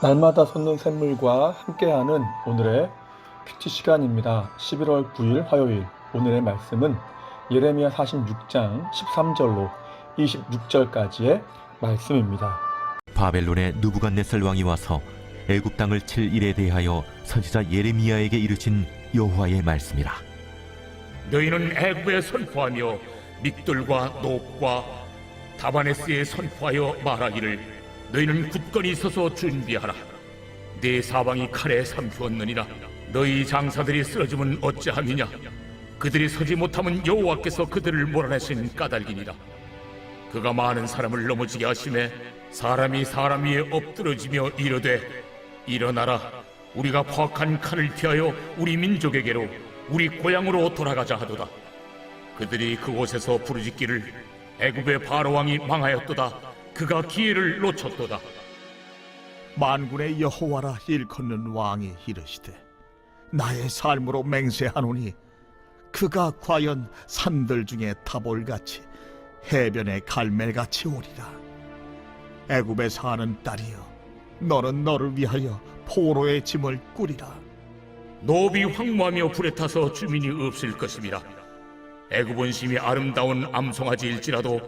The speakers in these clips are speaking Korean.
날마다 솟는 샘물과 함께하는 오늘의 큐티 시간입니다. 11월 9일 화요일 오늘의 말씀은 예레미야 46장 13절로 26절까지의 말씀입니다. 바벨론의 느부갓네살 왕이 와서 애굽 땅을 칠 일에 대하여 선지자 예레미야에게 이르신 여호와의 말씀이라. 너희는 애굽에 선포하며 믹돌과 높과 다바네스에 선포하여 말하기를 너희는 굳건히 서서 준비하라. 네 사방이 칼에 삼키었느니라. 너희 장사들이 쓰러지면 어찌함이냐. 그들이 서지 못하면 여호와께서 그들을 몰아내신 까닭이니라. 그가 많은 사람을 넘어지게 하심에 사람이 사람 위에 엎드러지며 이르되 일어나라. 우리가 포악한 칼을 피하여 우리 민족에게로 우리 고향으로 돌아가자 하도다. 그들이 그곳에서 부르짖기를 애굽의 바로왕이 망하였도다. 그가 기회를 놓쳤도다. 만군의 여호와라 일컫는 왕이 이르시되 나의 삶으로 맹세하노니 그가 과연 산들 중에 타볼같이 해변의 갈멜같이 오리라. 애굽에 사는 딸이여, 너는 너를 위하여 포로의 짐을 꾸리라. 노비 황무하며 불에 타서 주민이 없을 것임이라. 애굽은 심히 아름다운 암송아지일지라도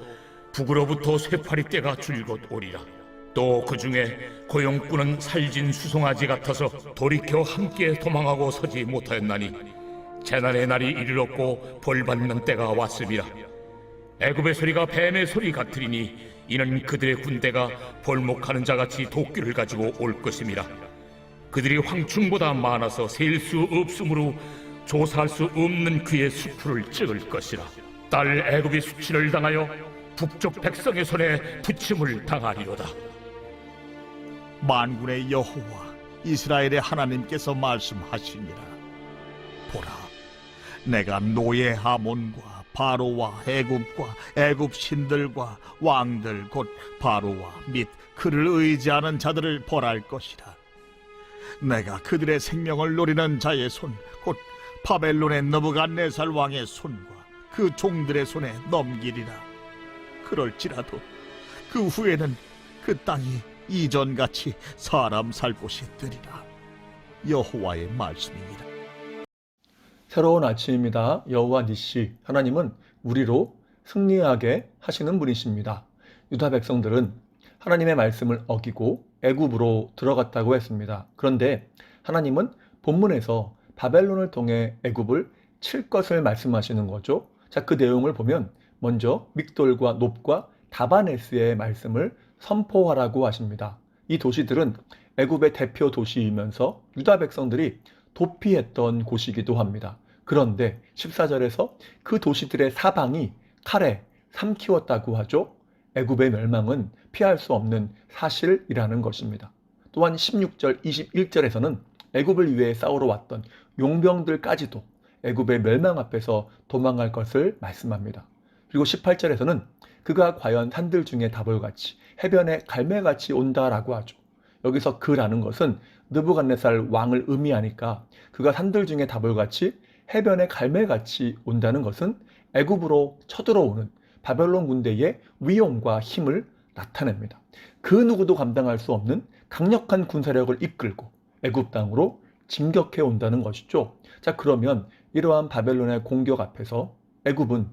북으로부터 쇠파리 떼가 줄곧 오리라. 또 그 중에 고용꾼은 살진 수송아지 같아서 돌이켜 함께 도망하고 서지 못하였나니 재난의 날이 이르렀고 벌받는 때가 왔음이라. 애굽의 소리가 뱀의 소리 같으리니 이는 그들의 군대가 벌목하는 자같이 도끼를 가지고 올 것임이라. 그들이 황충보다 많아서 셀 수 없으므로 조사할 수 없는 그의 수풀을 찍을 것이라. 딸 애굽이 수치를 당하여 북쪽 백성의 손에 부침을 당하리로다. 만군의 여호와 이스라엘의 하나님께서 말씀하시니라. 보라, 내가 노예 하몬과 바로와 애굽과 애굽 신들과 왕들 곧 바로와 및 그를 의지하는 자들을 벌할 것이라. 내가 그들의 생명을 노리는 자의 손 곧 바벨론의 느부갓네살 왕의 손과 그 종들의 손에 넘기리라. 그럴지라도 그 후에는 그 땅이 이전같이 사람 살 곳이 되리라. 여호와의 말씀이니라. 새로운 아침입니다. 여호와 니시 하나님은 우리로 승리하게 하시는 분이십니다. 유다 백성들은 하나님의 말씀을 어기고 애굽으로 들어갔다고 했습니다. 그런데 하나님은 본문에서 바벨론을 통해 애굽을 칠 것을 말씀하시는 거죠. 자, 그 내용을 보면 먼저 믹돌과 높과 다바네스의 말씀을 선포하라고 하십니다. 이 도시들은 애굽의 대표 도시이면서 유다 백성들이 도피했던 곳이기도 합니다. 그런데 14절에서 그 도시들의 사방이 칼에 삼키웠다고 하죠. 애굽의 멸망은 피할 수 없는 사실이라는 것입니다. 또한 16절, 21절에서는 애굽을 위해 싸우러 왔던 용병들까지도 애굽의 멸망 앞에서 도망할 것을 말씀합니다. 그리고 18절에서는 그가 과연 산들 중에 다볼같이 해변에 갈매같이 온다라고 하죠. 여기서 그라는 것은 느부갓네살 왕을 의미하니까 그가 산들 중에 다볼같이 해변에 갈매같이 온다는 것은 애굽으로 쳐들어오는 바벨론 군대의 위용과 힘을 나타냅니다. 그 누구도 감당할 수 없는 강력한 군사력을 이끌고 애굽 땅으로 진격해 온다는 것이죠. 자, 그러면 이러한 바벨론의 공격 앞에서 애굽은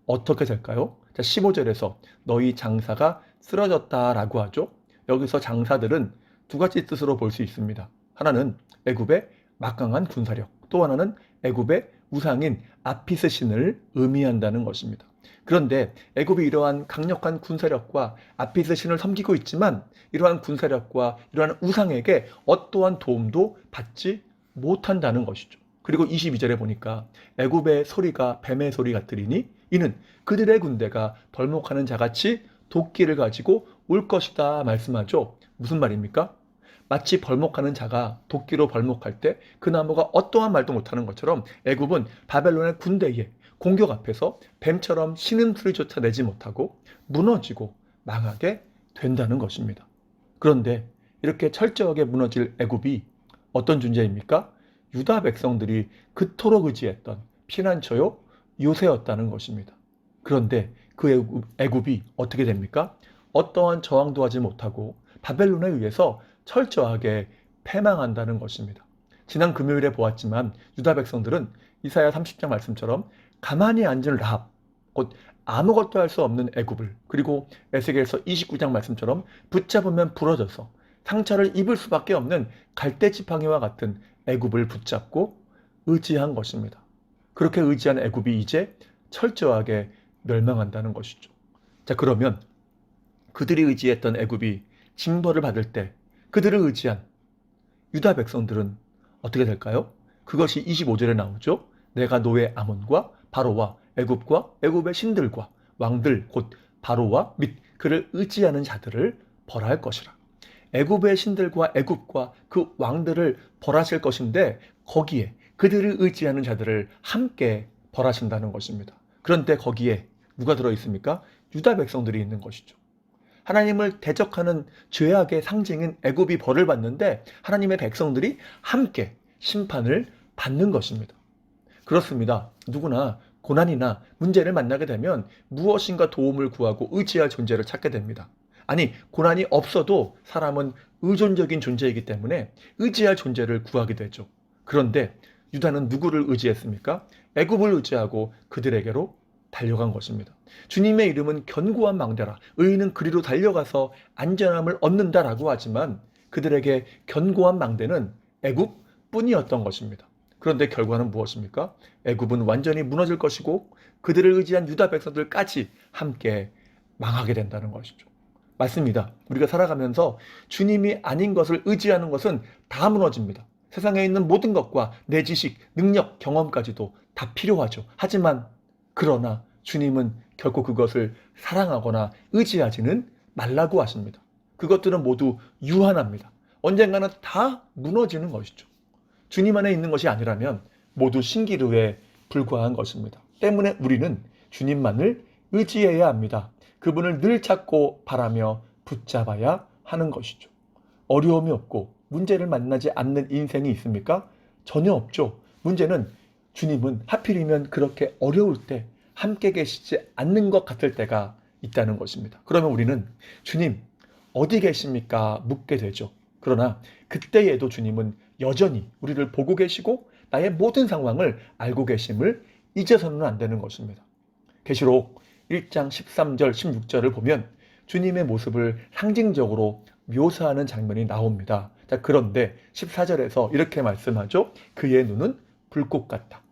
어떻게 될까요? 자, 15절에서 너희 장사가 쓰러졌다라고 하죠. 여기서 장사들은 두 가지 뜻으로 볼 수 있습니다. 하나는 애굽의 막강한 군사력, 또 하나는 애굽의 우상인 아피스 신을 의미한다는 것입니다. 그런데 애굽이 이러한 강력한 군사력과 아피스 신을 섬기고 있지만 이러한 군사력과 이러한 우상에게 어떠한 도움도 받지 못한다는 것이죠. 그리고 22절에 보니까 애굽의 소리가 뱀의 소리 같으리니 이는 그들의 군대가 벌목하는 자같이 도끼를 가지고 올 것이다 말씀하죠. 무슨 말입니까? 마치 벌목하는 자가 도끼로 벌목할 때 그 나무가 어떠한 말도 못하는 것처럼 애굽은 바벨론의 군대의 공격 앞에서 뱀처럼 신음소리조차 내지 못하고 무너지고 망하게 된다는 것입니다. 그런데 이렇게 철저하게 무너질 애굽이 어떤 존재입니까? 유다 백성들이 그토록 의지했던 피난처요 요새였다는 것입니다. 그런데 그 애굽이 어떻게 됩니까? 어떠한 저항도 하지 못하고 바벨론에 의해서 철저하게 패망한다는 것입니다. 지난 금요일에 보았지만 유다 백성들은 이사야 30장 말씀처럼 가만히 앉은 라합, 곧 아무것도 할 수 없는 애굽을, 그리고 에스겔서 29장 말씀처럼 붙잡으면 부러져서 상처를 입을 수밖에 없는 갈대지팡이와 같은 애굽을 붙잡고 의지한 것입니다. 그렇게 의지한 애굽이 이제 철저하게 멸망한다는 것이죠. 자, 그러면 그들이 의지했던 애굽이 징벌을 받을 때 그들을 의지한 유다 백성들은 어떻게 될까요? 그것이 25절에 나오죠. 내가 노예 아몬과 바로와 애굽과 애굽의 신들과 왕들 곧 바로와 및 그를 의지하는 자들을 벌할 것이라. 애굽의 신들과 애굽과 그 왕들을 벌하실 것인데 거기에 그들을 의지하는 자들을 함께 벌하신다는 것입니다. 그런데 거기에 누가 들어있습니까? 유다 백성들이 있는 것이죠. 하나님을 대적하는 죄악의 상징인 애굽이 벌을 받는데 하나님의 백성들이 함께 심판을 받는 것입니다. 그렇습니다. 누구나 고난이나 문제를 만나게 되면 무엇인가 도움을 구하고 의지할 존재를 찾게 됩니다. 아니, 고난이 없어도 사람은 의존적인 존재이기 때문에 의지할 존재를 구하게 되죠. 그런데 유다는 누구를 의지했습니까? 애굽을 의지하고 그들에게로 달려간 것입니다. 주님의 이름은 견고한 망대라. 의인은 그리로 달려가서 안전함을 얻는다라고 하지만 그들에게 견고한 망대는 애굽뿐이었던 것입니다. 그런데 결과는 무엇입니까? 애굽은 완전히 무너질 것이고 그들을 의지한 유다 백성들까지 함께 망하게 된다는 것이죠. 맞습니다. 우리가 살아가면서 주님이 아닌 것을 의지하는 것은 다 무너집니다. 세상에 있는 모든 것과 내 지식, 능력, 경험까지도 다 필요하죠. 하지만 그러나 주님은 결코 그것을 사랑하거나 의지하지는 말라고 하십니다. 그것들은 모두 유한합니다. 언젠가는 다 무너지는 것이죠. 주님 안에 있는 것이 아니라면 모두 신기루에 불과한 것입니다. 때문에 우리는 주님만을 의지해야 합니다. 그분을 늘 찾고 바라며 붙잡아야 하는 것이죠. 어려움이 없고 문제를 만나지 않는 인생이 있습니까? 전혀 없죠. 문제는 주님은 하필이면 그렇게 어려울 때 함께 계시지 않는 것 같을 때가 있다는 것입니다. 그러면 우리는 주님 어디 계십니까? 묻게 되죠. 그러나 그때에도 주님은 여전히 우리를 보고 계시고 나의 모든 상황을 알고 계심을 잊어서는 안 되는 것입니다. 계시록 1장 13절 16절을 보면 주님의 모습을 상징적으로 묘사하는 장면이 나옵니다. 자, 그런데 14절에서 이렇게 말씀하죠. 그의 눈은 불꽃 같다.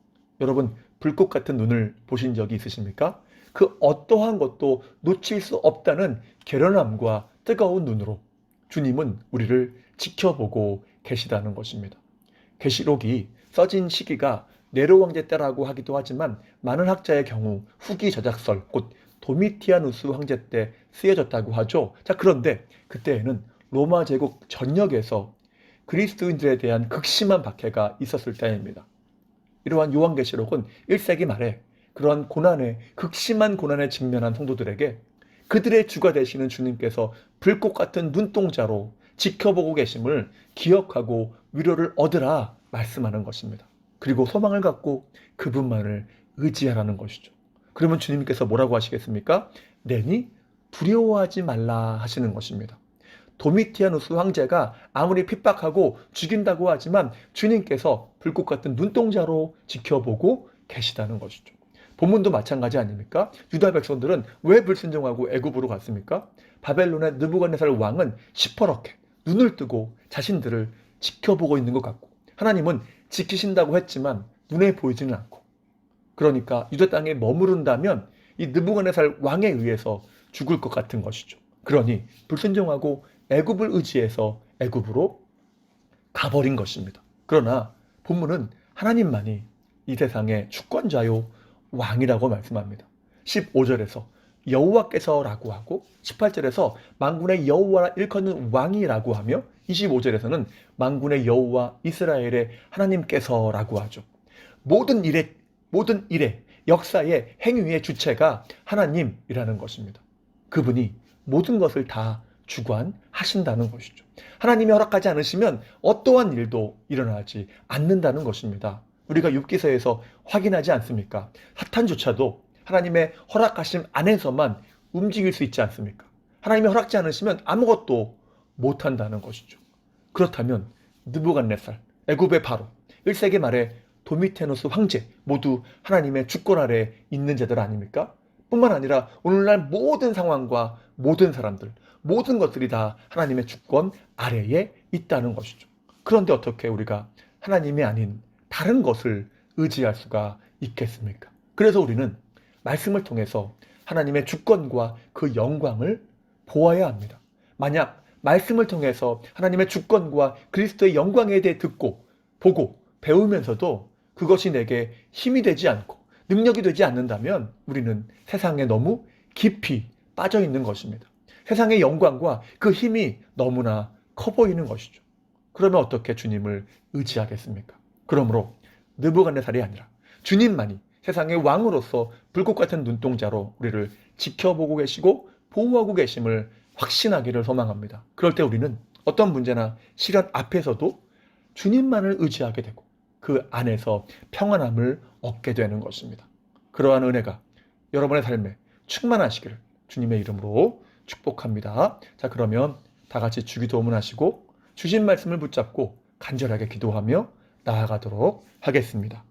여러분, 불꽃 같은 눈을 보신 적이 있으십니까? 그 어떠한 것도 놓칠 수 없다는 결연함과 뜨거운 눈으로 주님은 우리를 지켜보고 계시다는 것입니다. 계시록이 써진 시기가 네로 황제 때라고 하기도 하지만 많은 학자의 경우 후기 저작설 곧 도미티아누스 황제 때 쓰여졌다고 하죠. 자, 그런데 그때에는 로마 제국 전역에서 그리스도인들에 대한 극심한 박해가 있었을 때입니다. 이러한 요한계시록은 1세기 말에 그러한 극심한 고난에 직면한 성도들에게 그들의 주가 되시는 주님께서 불꽃 같은 눈동자로 지켜보고 계심을 기억하고 위로를 얻으라 말씀하는 것입니다. 그리고 소망을 갖고 그분만을 의지하라는 것이죠. 그러면 주님께서 뭐라고 하시겠습니까? 내니 두려워하지 말라 하시는 것입니다. 도미티아누스 황제가 아무리 핍박하고 죽인다고 하지만 주님께서 불꽃 같은 눈동자로 지켜보고 계시다는 것이죠. 본문도 마찬가지 아닙니까? 유다 백성들은 왜 불순종하고 애굽으로 갔습니까? 바벨론의 느부갓네살 왕은 시퍼렇게 눈을 뜨고 자신들을 지켜보고 있는 것 같고 하나님은 지키신다고 했지만 눈에 보이지는 않고 그러니까 유다 땅에 머무른다면 이 느부갓네살 왕에 의해서 죽을 것 같은 것이죠. 그러니 불순종하고 애굽을 의지해서 애굽으로 가버린 것입니다. 그러나 본문은 하나님만이 이 세상의 주권자요 왕이라고 말씀합니다. 15절에서 여호와께서라고 하고 18절에서 만군의 여호와라 일컫는 왕이라고 하며 25절에서는 만군의 여호와 이스라엘의 하나님께서라고 하죠. 모든 일의 역사의 행위의 주체가 하나님이라는 것입니다. 그분이 모든 것을 다 주관하신다는 것이죠. 하나님이 허락하지 않으시면 어떠한 일도 일어나지 않는다는 것입니다. 우리가 욥기서에서 확인하지 않습니까? 사탄조차도 하나님의 허락하심 안에서만 움직일 수 있지 않습니까? 하나님이 허락지 않으시면 아무것도 못한다는 것이죠. 그렇다면 느부갓네살, 애굽의 바로, 1세기 말에 도미테노스 황제 모두 하나님의 주권 아래 있는 자들 아닙니까? 뿐만 아니라 오늘날 모든 상황과 모든 사람들, 모든 것들이 다 하나님의 주권 아래에 있다는 것이죠. 그런데 어떻게 우리가 하나님이 아닌 다른 것을 의지할 수가 있겠습니까? 그래서 우리는 말씀을 통해서 하나님의 주권과 그 영광을 보아야 합니다. 만약 말씀을 통해서 하나님의 주권과 그리스도의 영광에 대해 듣고 보고 배우면서도 그것이 내게 힘이 되지 않고 능력이 되지 않는다면 우리는 세상에 너무 깊이 빠져 있는 것입니다. 세상의 영광과 그 힘이 너무나 커 보이는 것이죠. 그러면 어떻게 주님을 의지하겠습니까? 그러므로 느부갓네살이 아니라 주님만이 세상의 왕으로서 불꽃 같은 눈동자로 우리를 지켜보고 계시고 보호하고 계심을 확신하기를 소망합니다. 그럴 때 우리는 어떤 문제나 시련 앞에서도 주님만을 의지하게 되고 그 안에서 평안함을 얻게 되는 것입니다. 그러한 은혜가 여러분의 삶에 충만하시기를 주님의 이름으로 축복합니다. 자, 그러면 다 같이 주기도문 하시고 주신 말씀을 붙잡고 간절하게 기도하며 나아가도록 하겠습니다.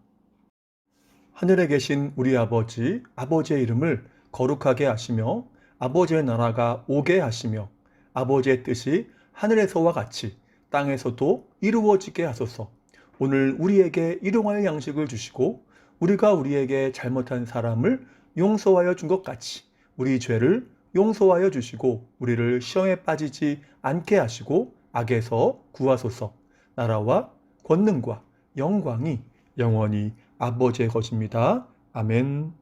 하늘에 계신 우리 아버지, 아버지의 이름을 거룩하게 하시며 아버지의 나라가 오게 하시며 아버지의 뜻이 하늘에서와 같이 땅에서도 이루어지게 하소서. 오늘 우리에게 일용할 양식을 주시고 우리가 우리에게 잘못한 사람을 용서하여 준 것 같이 우리 죄를 용서하여 주시고 우리를 시험에 빠지지 않게 하시고 악에서 구하소서. 나라와 권능과 영광이 영원히 아버지의 것입니다. 아멘.